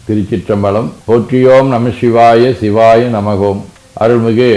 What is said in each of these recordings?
திருச்சிற்றம்பலம். போற்றியோம் நம சிவாய சிவாய நமகோம். அருள்மிகு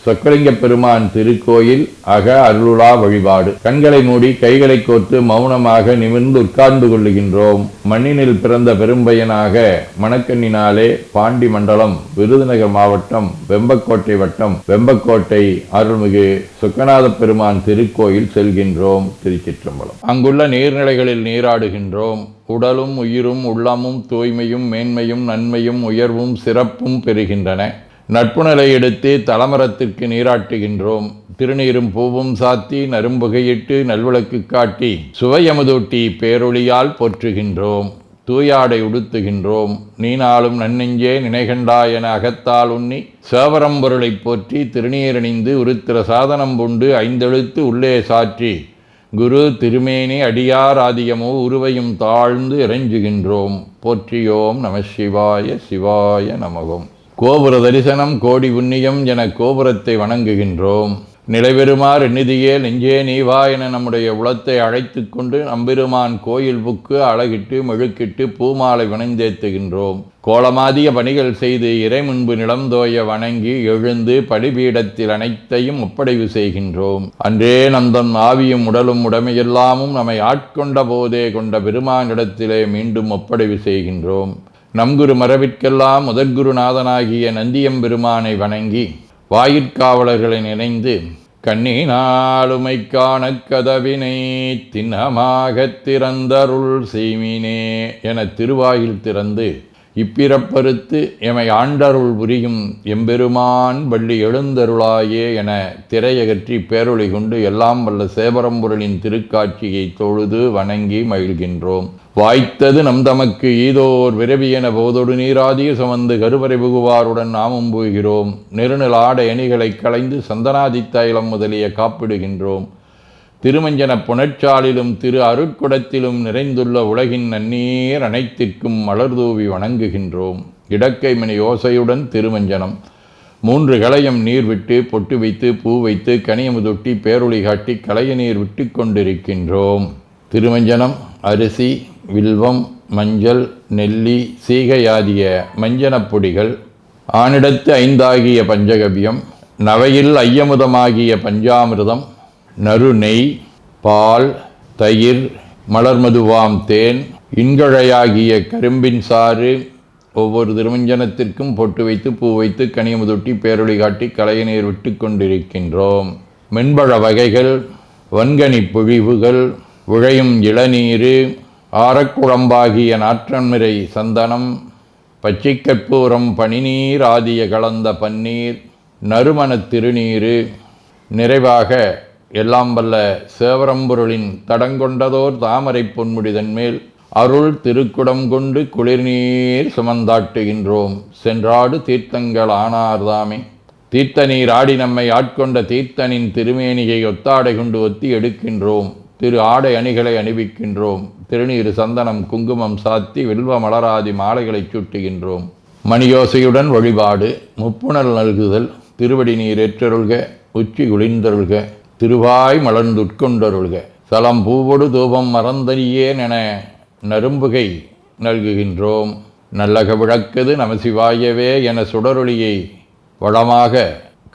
சொக்கலிங்க பெருமான் திருக்கோயில் அக அருளுலா வழிபாடு. கண்களை மூடி கைகளை கோர்த்து மௌனமாக நிமிர்ந்து உட்கார்ந்து கொள்ளுகின்றோம். மண்ணினில் பிறந்த பெரும்பயனாக மணக்கண்ணினாலே பாண்டி மண்டலம் விருதுநகர் மாவட்டம் வெம்பக்கோட்டை வட்டம் வெம்பக்கோட்டை அருள்மிகு சொக்கநாத பெருமான் திருக்கோயில் செல்கின்றோம். திருச்சிற்றம்பலம். அங்குள்ள நீர்நிலைகளில் நீராடுகின்றோம். உடலும் உயிரும் உள்ளமும் தூய்மையும் மேன்மையும் நன்மையும் உயர்வும் சிறப்பும் பெறுகின்றன. நட்புணலை எடுத்து தலமரத்திற்கு நீராட்டுகின்றோம். திருநீரும் பூவும் சாத்தி நரும்புகையிட்டு நல்விளக்கு காட்டி சுவையமுதூட்டி பேரொளியால் போற்றுகின்றோம். தூயாடை உடுத்துகின்றோம். நீனாலும் நன்னெஞ்சே நினைகண்டா என அகத்தால் உண்ணி சேவரம்பொருளை போற்றி திருநீரணிந்து உருத்திர சாதனம் புண்டு ஐந்தெழுத்து உள்ளே சாற்றி குரு திருமேனி அடியார் ஆதியமோ உருவையும் தாழ்ந்து இறைஞ்சுகின்றோம். போற்றியோம் நம சிவாய சிவாய நமகோம். கோபுர தரிசனம் கோடி புண்ணியம் என கோபுரத்தை வணங்குகின்றோம். நிலைபெறுமாறு நிதியே நெஞ்சே நீவா என நம்முடைய உளத்தை அழைத்து கொண்டு நம்பெருமான் கோயில் புக்கு அழகிட்டு மெழுக்கிட்டு பூமாலை வணந்தேத்துகின்றோம். கோலமாதிய பணிகள் செய்து இறை முன்பு நிலந்தோய வணங்கி எழுந்து படிபீடத்தில் அனைத்தையும் ஒப்படைவு செய்கின்றோம். அன்றே நந்தன் ஆவியும் உடலும் உடமையெல்லாமும் நம்மை ஆட்கொண்ட போதே கொண்ட பெருமானிடத்திலே மீண்டும் ஒப்படைவு செய்கின்றோம். நம்குரு மரபிற்கெல்லாம் முதற்குருநாதனாகிய நந்தியம்பெருமானை வணங்கி வாயிற்காவலர்களை நினைந்து கண்ணினாலுமை காண கதவினை திண்ணமாகத் திறந்தருள் செய்மினே என திருவாயில் திறந்து இப்பிறப்பறுத்து எமை ஆண்டருள் புரியும் எம்பெருமான் வள்ளி எழுந்தருளாயே என திரையகற்றி பேரொளி கொண்டு எல்லாம் வல்ல சேவரம்பொருளின் திருக்காட்சியை தொழுது வணங்கி மகிழ்கின்றோம். வாய்த்தது நம் தமக்கு ஈதோர் விரவியென போதொடு நீராதிய சுமந்து கருவறை புகுவாருடன் நாமும் போகிறோம். நெருநல் ஆடை அணிகளை களைந்து சந்தனாதி தைலம் முதலிய காப்பிடுகின்றோம். திருமஞ்சன புனற்சாலிலும் திரு அருட்குடத்திலும் நிறைந்துள்ள உலகின் நன்னீர் அனைத்திற்கும் மலர்தூவி வணங்குகின்றோம். இடக்கைமணி ஓசையுடன் திருமஞ்சனம் 3 களையம் நீர் விட்டு பொட்டு வைத்து பூ வைத்து கனியமுதொட்டி பேரொளி காட்டி களைய நீர் விட்டு கொண்டிருக்கின்றோம். திருமஞ்சனம் அரிசி வில்வம் மஞ்சள் நெல்லி சீகையாதிய மஞ்சனப் பொடிகள், ஆனிடத்து 5 ஆகிய பஞ்சகவ்யம், நவையில் ஐயமுதமாகிய பஞ்சாமிர்தம், நறு நெய், பால், தயிர், மலர்மதுவாம் தேன், இன்கழையாகிய கரும்பின் சாறு, ஒவ்வொரு திருமஞ்சனத்திற்கும் பொட்டு வைத்து பூ வைத்து கனியமுதொட்டி பேரொளி காட்டி களைய நீர் விட்டு கொண்டிருக்கின்றோம். மென்பழ வகைகள், வன்கனி பொழிவுகள், உழையும் இளநீரு, ஆரக்குழம்பாகிய நாற்றன்மிரை சந்தனம், பச்சைக்கற்பூரம், பனிநீர் ஆதிய கலந்த பன்னீர், நறுமணத் திருநீரு, நிறைவாக எல்லாம் வல்ல சேவரம்பொருளின் தடங்கொண்டதோர் தாமரை பொன்முடிதன் மேல் அருள் திருக்குடம் கொண்டு குளிர்நீர் சுமந்தாட்டுகின்றோம். சென்றாடு தீர்த்தங்கள் ஆனார்தாமே. தீர்த்த நீர் ஆடி நம்மை ஆட்கொண்ட தீர்த்தனின் திருமேனியை ஒத்தாடை கொண்டு ஒத்தி எடுக்கின்றோம். திரு ஆடை அணிகளை அணிவிக்கின்றோம். திருநீர் சந்தனம் குங்குமம் சாத்தி வில்வ மலராதி மாலைகளை சூட்டுகின்றோம். மணியோசையுடன் வழிபாடு. முப்புணல் நல்குதல். திருவடி நீர் ஏற்றருள்க, உச்சி குளிர்ந்தருள்க, திருவாய் மலர்ந்துட்கொண்டருள்க, சலம் பூவொடு தூபம் மறந்தறியேன் என நரும்புகை நல்குகின்றோம். நல்லக விளக்குது நமசிவாயவே என சுடரொளியை வளமாக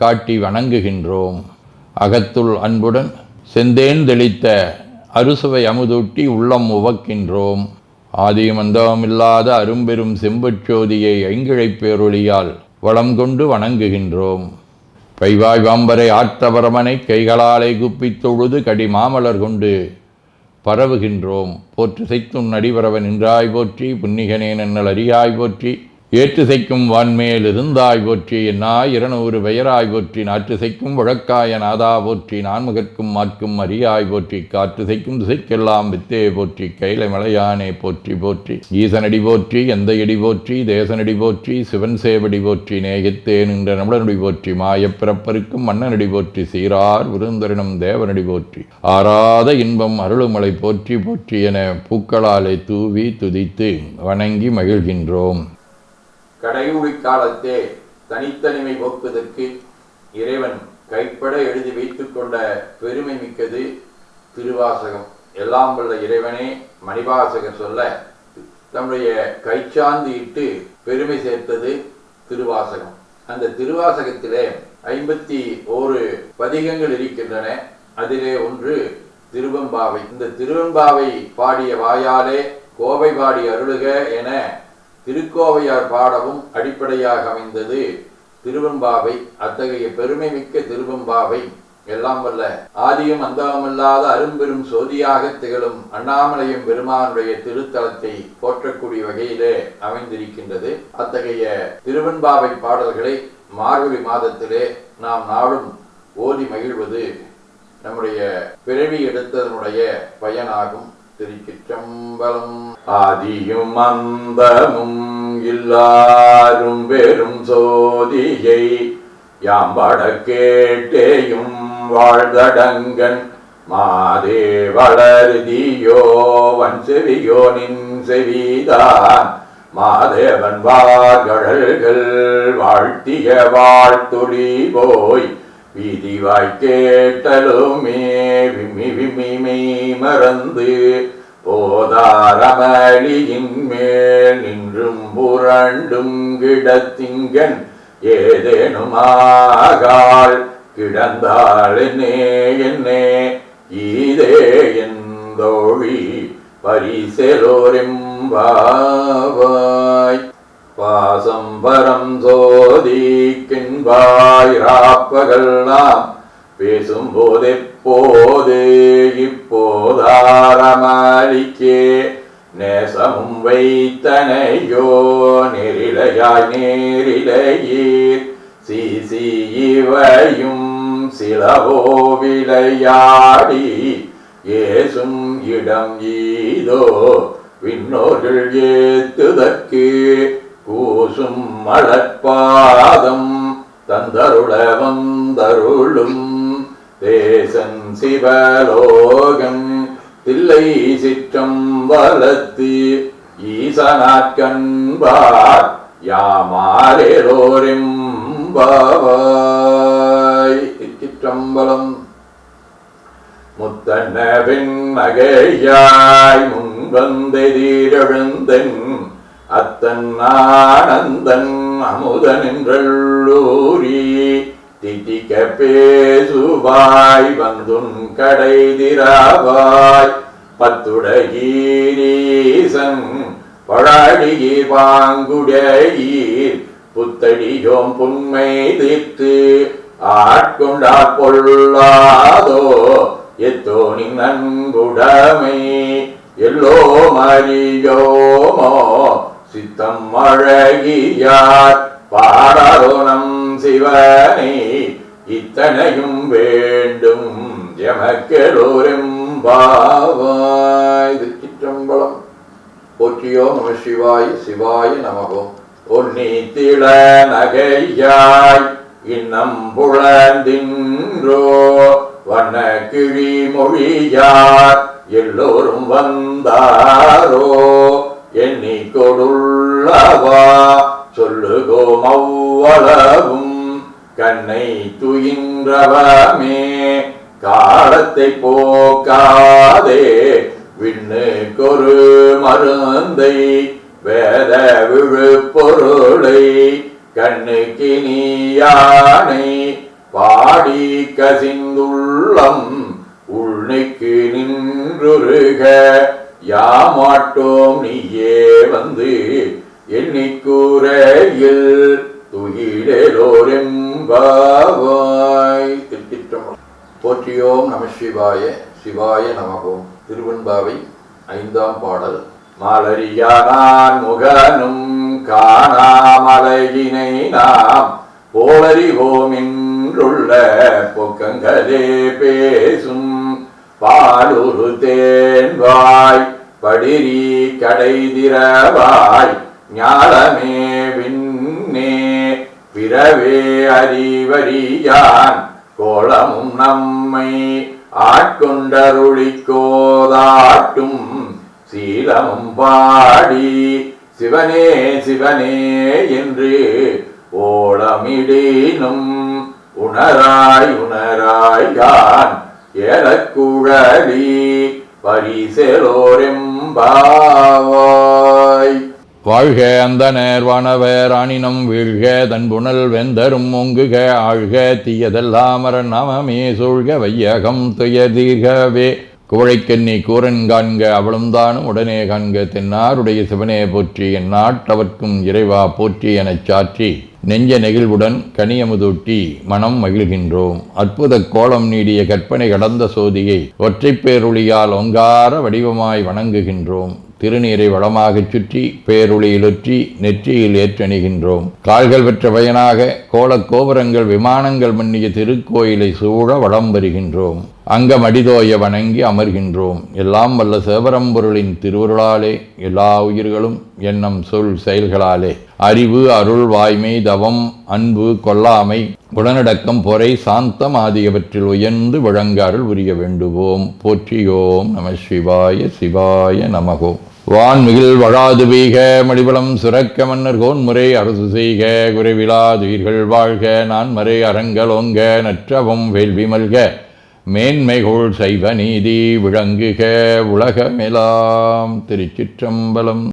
காட்டி வணங்குகின்றோம். அகத்துள் அன்புடன் செந்தேன் தெளித்த அறுசுவை அமுதூட்டி உள்ளம் உவக்கின்றோம். ஆதியும் அந்தமில்லாத அரும்பெரும் செம்புச்சோதியை ஐங்கிழைப் பேரொளியால் வளம் கொண்டு வணங்குகின்றோம். பைவாய் வாம்பரை ஆற்றபரமனை கைகளாலை குப்பித் தொழுது கடி மாமலர் கொண்டு பரவுகின்றோம். போற்று செய்தும் நடிபரவ நின்றாய் போற்றி, புன்னிகனே நன்னல் அறியாய் போற்றி, ஏற்று செய்க்கும் வான்மேல் இருந்தாய் போற்றி, என்னாய் 200 பெயராய் போற்றி, நாற்று செய்க்கும் வழக்காய நாதா போற்றி, நான்முகற்கும் மாற்கும் அறியாய் போற்றி, காற்று செய்க்கும் திசைக்கெல்லாம் வித்தே போற்றி, கைலை மலையானே போற்றி போற்றி, ஈசனடி போற்றி, எந்த எடி போற்றி, தேசனடி போற்றி, சிவன் சேவடி போற்றி, நேயத்தே நின்ற நம்மளனடி போற்றி, மாயப்பிறப்பருக்கும் மன்னனடி போற்றி, சீரார் விருந்தரினம் தேவனடி போற்றி, ஆராத இன்பம் அருளுமலை போற்றி போற்றி என பூக்களாலை தூவி துதித்து வணங்கி மகிழ்கின்றோம். கடையூழி காலத்தே தனித்தனிமை போக்குவதற்கு இறைவன் கைப்பட எழுதி வைத்துக் கொண்ட பெருமை மிக்கது திருவாசகம். எல்லாம் வல்ல இறைவனே மணிவாசகர் சொல்ல தம்முடைய கைச்சாந்து இட்டு பெருமை சேர்த்தது திருவாசகம். அந்த திருவாசகத்திலே 51 பதிகங்கள் இருக்கின்றன. அதிலே ஒன்று திருவெம்பாவை. இந்த திருவெம்பாவை பாடிய வாயாலே கோவை பாடி அருளுக என திருக்கோவையார் பாடவும் அடிப்படையாக அமைந்தது திருவெம்பாவை. அத்தகைய பெருமை மிக்க திருவெம்பாவை எல்லாம் வல்ல ஆதியும் அந்தமில்லாத அரும்பெரும் சோதியாக திகழும் அண்ணாமலையும் பெருமானுடைய திருத்தலத்தை போற்றக்கூடிய வகையிலே அமைந்திருக்கின்றது. அத்தகைய திருவெம்பாவை பாடல்களை மார்கழி மாதத்திலே நாம் நாளும் ஓதி மகிழ்வது நம்முடைய பிறவி எடுத்ததனுடைய பயனாகும். திருச்சிற்றம்பலம். ஆதியும் அந்தமும் இல்லாரும் பெரும் சோதியை யாம்பட கேட்டேயும் வாழ்தடங்கன் மாதே வளருதியோ வன் செவியோ நின் செவிதான் மாதேவன் வார்கழல்கள் வாழ்த்திய வாழ்த்தொழி போய் வீதிவாய் கேட்டலுமே விம்மி விம்மி மறந்து போதாரமளியின் மேல் நின்றும் புரண்டும் கிடத்திங்கன் ஏதேனும் ஆகாள் கிடந்தாள் என்னே ஈதே எந்தோழி பரிசெலோரெம்பாவாய். பாசம் பரம் சோதிக்கின்பாய் ராப்பகல் நாம் பேசும் போதெப்போது இப்போதாரமளிக்கே நேசமும் வைத்தனையோ நெறிலையாய் நேரிலையீர் சீசி இவையும் சிலவோ விளையாடி ஏசும் இடம் ஈதோ விண்ணோர்கள் ஏத்துதற்கு கூசும் மலர்பாதம் தந்தருள வந்தருளும் தேசன் சிவலோகம் தில்லை சிற்றம்பலத்து ஈசனாட்கண்பார் யாமாரேரோரெம்பாவாய். சிற்றம்பலம். முத்தன்னவின் நகையாய் முன்வந்தெதிரெழுந்தன் அத்தன் ஆனந்தன் அமுதன் என்றூரி திட்டிக்க பேசுவாய் வந்துன் கடை திராவாய் பத்துடகீரீசன் பழடியீர் வாங்குடையீர் புத்தடியோம் புன்மை தீர்த்து ஆட்கொண்டாற் பொல்லாதோ எத்தோனின் நன்புடைமை எல்லோ மறியோமோ சித்தம் அழகியார் பாடாதோ நம் சிவனை இத்தனையும் வேண்டும் எமக்கெலோரெம்பாவாய். திருச்சிற்றம்பலம். போற்றியோ நம சிவாய சிவாய நமகோம். ஒன்னித்திள நகையாய் இன்னம் புலந்தின்றோ வண்ண கிழி மொழியார் எல்லோரும் வந்தாரோ எண்ணி கொடுள்ளவா சொல்லுகோம் அவ்வளவும் கண்ணை துயின்றவமே காலத்தை போக்காதே விண்ணு கொரு மருந்தை வேத விழு பொருளை கண்ணுக்கு நீயானை பாடி கசிந்துள்ளம் உள்நைக்கு நின்றுருக யாமாட்டோம் நீயே வந்து எண்ணிக்கூரையில் துயிலோரெம்பாவாய். திருச்சிற்றம்பலம். போற்றியோம் நம சிவாய சிவாய நமகோம். திருவெண்பாவை 5ஆம் பாடல். மலரியானான் முகனும் காணாமலையினை நாம் போலறிவோம் என்றுள்ள பொக்கங்களே பேசும் பாலுரு தேன்வாய் படிரி கடை திரவாய் ஞாலமே விண்ணே பிறவே அறிவறியான் கோலமும் நம்மை ஆட்கொண்டருளிக்கோதாட்டும் சீலமும் பாடி சிவனே சிவனே என்று ஓலமிடேனும் உணராய் உணராய்கான் ஏலக்குழலி பரிசேலோரெம்பாவாய். வாழ்க அந்த நேர்வானவர் ஆணினம் வீழ்க தன்புணல் வெந்தரும் ஒங்குக ஆழ்க தீயதெல்லாம் நாமமே சூழ்க வையகம் துயதீர்கவே. குவழைக்கண்ணி கூரன் காண்க அவளும் தானும் உடனே காண்க தென்னாருடைய சிவனே போற்றி எந்நாட்டவர்க்கும் இறைவா போற்றி எனச் சாற்றி நெஞ்ச நெகிழ்வுடன் கனியமுதூட்டி மனம் மகிழ்கின்றோம். அற்புத கோலம் நீடிய கற்பனை கடந்த சோதியை ஒற்றைப் பேருளியால் ஒங்கார வடிவமாய் வணங்குகின்றோம். திருநீரை வளமாகச் சுற்றி பேருளியிலுற்றி நெற்றியில் ஏற்றணிகின்றோம். கால்கள் பெற்ற பயனாக கோலக் கோபுரங்கள் விமானங்கள் மன்னிய திருக்கோயிலை சூழ வளம் வருகின்றோம். அங்கம் அடிதோய வணங்கி அமர்கின்றோம். எல்லாம் வல்ல சிவபரம்பொருளின் திருவருளாலே எல்லா உயிர்களும் எண்ணம் சொல் செயல்களாலே அறிவு அருள் வாய்மை தவம் அன்பு கொல்லாமை குணநடக்கம் பொறை சாந்தம் ஆகியவற்றில் உயர்ந்து விளங்க அருள் புரிய வேண்டுவோம். போற்றியோம் நம சிவாய சிவாய நமகோம். வான்மிகில் வழாது வீக மடிபலம் சுரக்க மன்னர் கோன்முறை அரசு செய்க குறைவிலாதுயிர்கள் வாழ்க நான்மறை அரங்கலோங்க நற்றவம் வேள்வி மல்க மேன்மைகோள் சைவ நீதி விளங்குக உலகமெலாம். திருச்சிற்றம்பலம்.